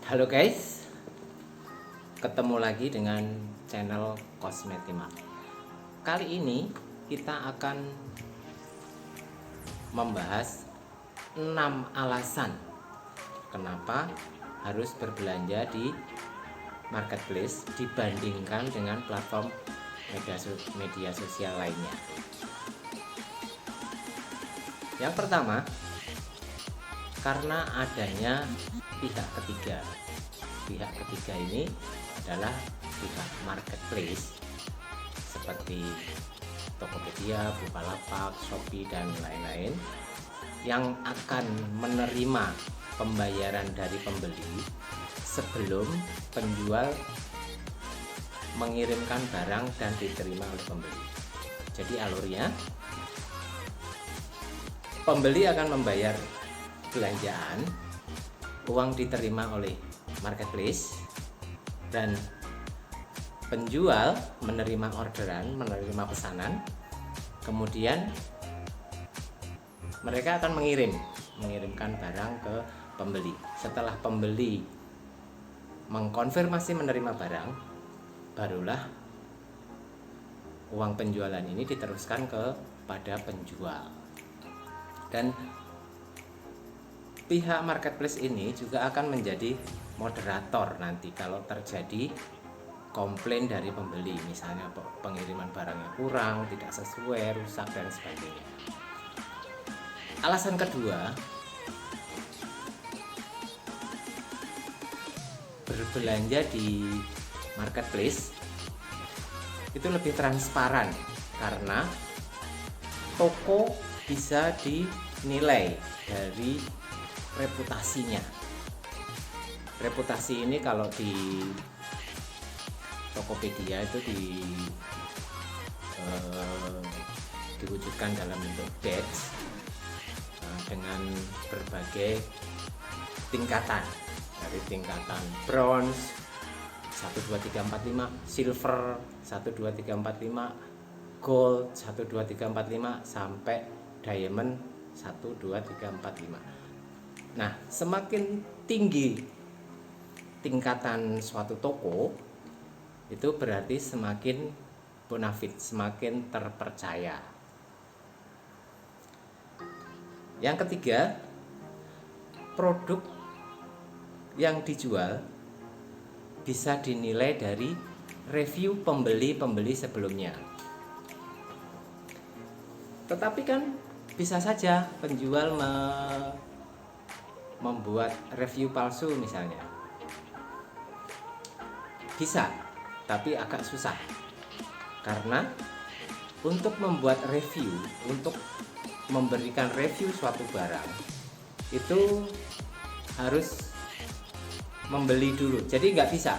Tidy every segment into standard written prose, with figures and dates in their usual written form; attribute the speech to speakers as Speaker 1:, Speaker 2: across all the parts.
Speaker 1: Halo guys, ketemu lagi dengan channel Kosmetimak. Kali ini kita akan membahas 6 alasan kenapa harus berbelanja di marketplace dibandingkan dengan platform media sosial lainnya. Yang pertama, karena adanya pihak ketiga. Pihak ketiga ini adalah pihak marketplace seperti Tokopedia, Bukalapak, Shopee, dan lain-lain yang akan menerima pembayaran dari pembeli sebelum penjual mengirimkan barang dan diterima oleh pembeli. Jadi alurnya, pembeli akan membayar belanjaan, uang diterima oleh marketplace, dan penjual menerima orderan, menerima pesanan, kemudian mereka akan mengirimkan barang ke pembeli. Setelah pembeli mengkonfirmasi menerima barang, barulah uang penjualan ini diteruskan kepada penjual. Dan pihak marketplace ini juga akan menjadi moderator nanti kalau terjadi komplain dari pembeli, misalnya pengiriman barangnya kurang, tidak sesuai, rusak, dan sebagainya. Alasan kedua, berbelanja di marketplace itu lebih transparan karena toko bisa dinilai dari reputasinya. Reputasi ini kalau di Tokopedia itu diwujudkan dalam bentuk badge dengan berbagai tingkatan, dari tingkatan bronze 1 2 3 4 5, silver 1 2 3 4 5, gold 1 2 3 4 5 sampai diamond 1 2 3 4 5. Nah, semakin tinggi tingkatan suatu toko, itu berarti semakin bonafit, semakin terpercaya. Yang ketiga, produk yang dijual bisa dinilai dari review pembeli-pembeli sebelumnya. Tetapi kan bisa saja penjual membuat review palsu misalnya. Bisa, tapi agak susah. Karena untuk membuat review, untuk memberikan review suatu barang, itu harus membeli dulu. Jadi nggak bisa.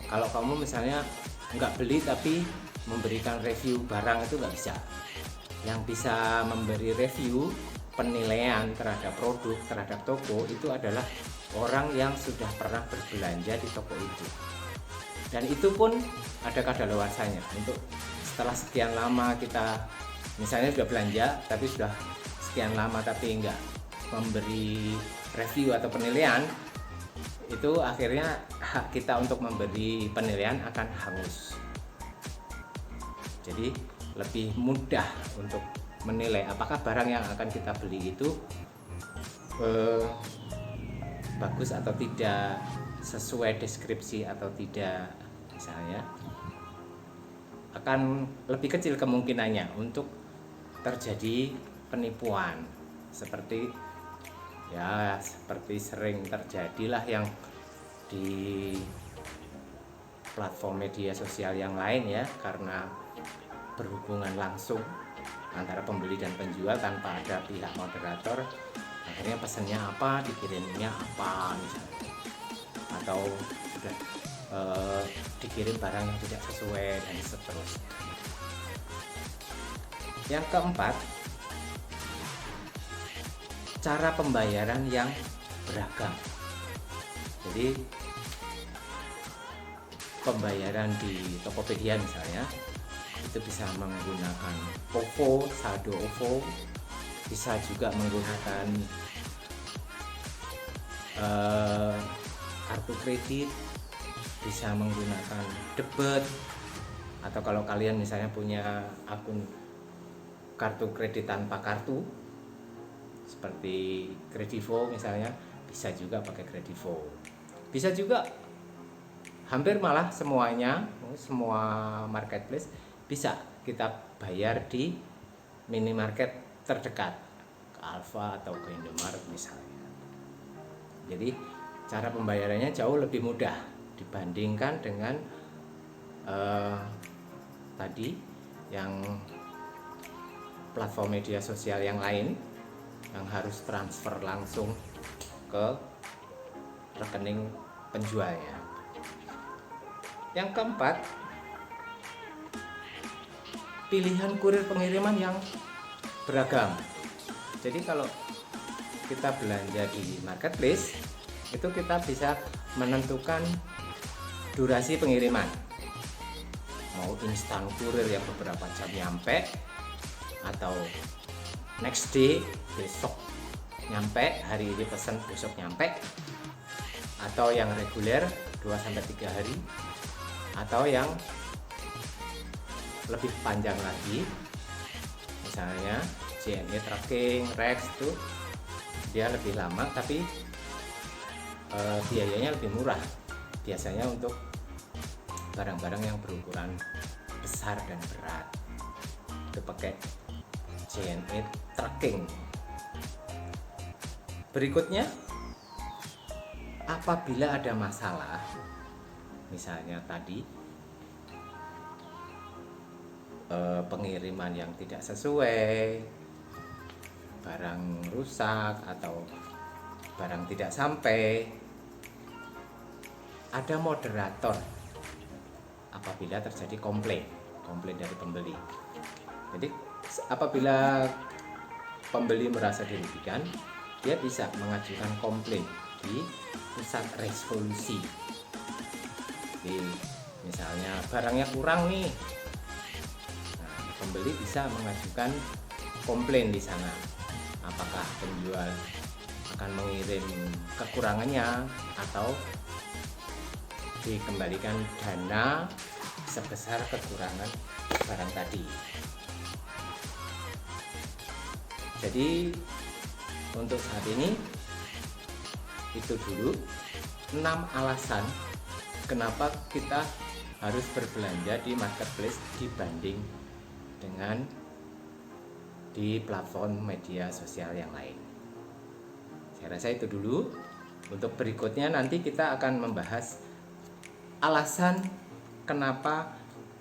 Speaker 1: Kalau kamu misalnya nggak beli tapi memberikan review barang, itu nggak bisa. Yang bisa memberi review, penilaian terhadap produk, terhadap toko, itu adalah orang yang sudah pernah berbelanja di toko itu. Dan itu pun ada kadaluarsanya. Untuk setelah sekian lama kita misalnya sudah belanja tapi sudah sekian lama tapi enggak memberi review atau penilaian, itu akhirnya hak kita untuk memberi penilaian akan hangus. Jadi lebih mudah untuk menilai apakah barang yang akan kita beli itu bagus atau tidak, sesuai deskripsi atau tidak, misalnya, akan lebih kecil kemungkinannya untuk terjadi penipuan seperti sering terjadilah yang di platform media sosial yang lain ya, karena berhubungan langsung antara pembeli dan penjual tanpa ada pihak moderator, akhirnya pesannya apa, dikirimnya apa misalnya, atau sudah dikirim barang yang tidak sesuai dan seterusnya. Yang keempat, cara pembayaran yang beragam. Jadi pembayaran di Tokopedia misalnya itu bisa menggunakan OVO, saldo OVO, bisa juga menggunakan kartu kredit, bisa menggunakan debit, atau kalau kalian misalnya punya akun kartu kredit tanpa kartu seperti Kredivo misalnya, bisa juga pakai Kredivo. Bisa juga hampir malah semuanya, semua marketplace bisa kita bayar di minimarket terdekat, ke Alfa atau ke Indomaret misalnya. Jadi cara pembayarannya jauh lebih mudah dibandingkan dengan tadi yang platform media sosial yang lain yang harus transfer langsung ke rekening penjualnya. Yang keempat, pilihan kurir pengiriman yang beragam. Jadi kalau kita belanja di marketplace, itu kita bisa menentukan durasi pengiriman. Mau instan kurir yang beberapa jam nyampe, atau next day, besok nyampe, hari ini pesan besok nyampe, atau yang reguler 2-3 hari, atau yang lebih panjang lagi, misalnya JNE Tracking, Rex itu dia lebih lama tapi biayanya lebih murah, biasanya untuk barang-barang yang berukuran besar dan berat itu pakai JNE Tracking. Berikutnya, apabila ada masalah, misalnya tadi pengiriman yang tidak sesuai, barang rusak atau barang tidak sampai, ada moderator apabila terjadi komplain dari pembeli. Jadi apabila pembeli merasa dirugikan, dia bisa mengajukan komplain di pusat resolusi. Jadi misalnya barangnya kurang nih, nah, pembeli bisa mengajukan komplain di sana. Apakah penjual akan mengirim kekurangannya atau dikembalikan dana sebesar kekurangan barang tadi. Jadi untuk saat ini itu dulu 6 alasan kenapa kita harus berbelanja di marketplace dibanding dengan di platform media sosial yang lain. Saya rasa itu dulu. Untuk berikutnya nanti kita akan membahas alasan kenapa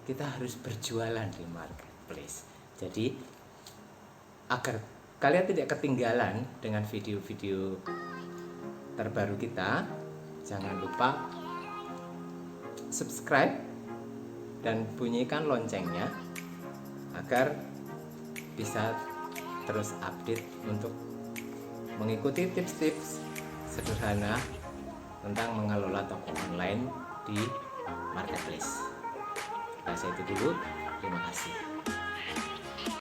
Speaker 1: kita harus berjualan di marketplace. Jadi agar kalian tidak ketinggalan dengan video-video terbaru kita, jangan lupa subscribe dan bunyikan loncengnya agar bisa terus update untuk mengikuti tips-tips sederhana tentang mengelola toko online di marketplace. Nah, saya itu dulu. Terima kasih.